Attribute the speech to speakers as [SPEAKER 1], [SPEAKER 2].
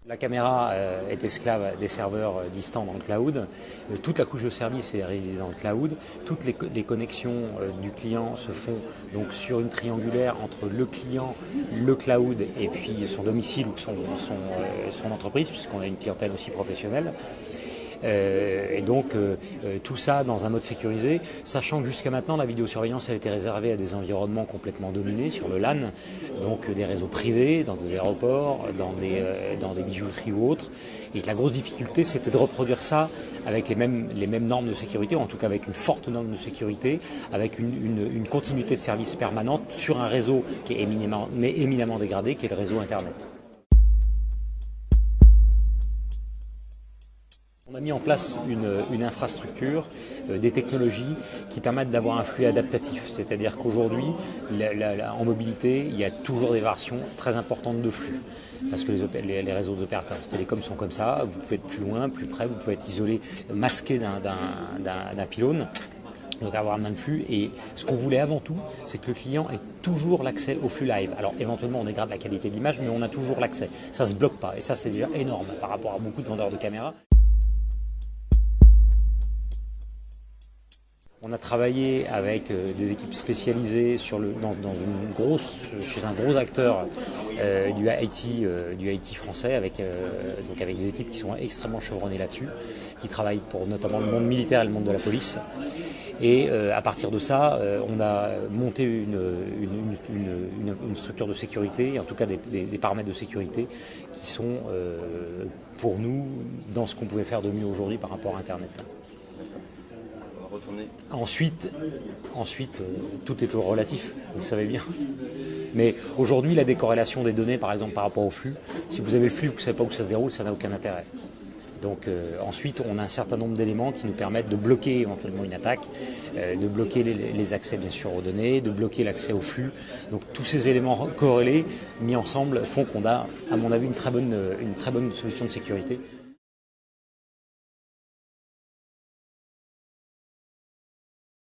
[SPEAKER 1] La caméra est esclave des serveurs distants dans le cloud. Toute la couche de service est réalisée dans le cloud. Toutes les connexions du client se font donc sur une triangulaire entre le client, le cloud et puis son domicile ou son entreprise, puisqu'on a une clientèle aussi professionnelle. Et donc tout ça dans un mode sécurisé, sachant que jusqu'à maintenant la vidéosurveillance a été réservée à des environnements complètement dominés sur le LAN, donc des réseaux privés, dans des aéroports, dans des bijouteries ou autres, et que la grosse difficulté c'était de reproduire ça avec les mêmes normes de sécurité, ou en tout cas avec une forte norme de sécurité, avec une continuité de service permanente sur un réseau qui est éminemment dégradé, qui est le réseau Internet. On a mis en place une infrastructure, des technologies qui permettent d'avoir un flux adaptatif. C'est-à-dire qu'aujourd'hui, en mobilité, il y a toujours des variations très importantes de flux. Parce que les réseaux d'opérateurs télécoms sont comme ça, vous pouvez être plus loin, plus près, vous pouvez être isolé, masqué d'un pylône. Donc avoir un flux, et ce qu'on voulait avant tout, c'est que le client ait toujours l'accès au flux live. Alors éventuellement on dégrade la qualité de l'image, mais on a toujours l'accès. Ça ne se bloque pas, et ça c'est déjà énorme par rapport à beaucoup de vendeurs de caméras. On a travaillé avec des équipes spécialisées chez un gros acteur du IT français, avec des équipes qui sont extrêmement chevronnées là-dessus, qui travaillent pour notamment le monde militaire et le monde de la police. Et à partir de ça, on a monté une structure de sécurité, en tout cas des paramètres de sécurité qui sont pour nous dans ce qu'on pouvait faire de mieux aujourd'hui par rapport à Internet. Ensuite, tout est toujours relatif, vous le savez bien. Mais aujourd'hui, la décorrélation des données, par exemple par rapport au flux, si vous avez le flux, vous ne savez pas où ça se déroule, ça n'a aucun intérêt. Donc ensuite, on a un certain nombre d'éléments qui nous permettent de bloquer éventuellement une attaque, de bloquer les accès bien sûr aux données, de bloquer l'accès au flux. Donc tous ces éléments corrélés, mis ensemble, font qu'on a, à mon avis, une très bonne solution de sécurité.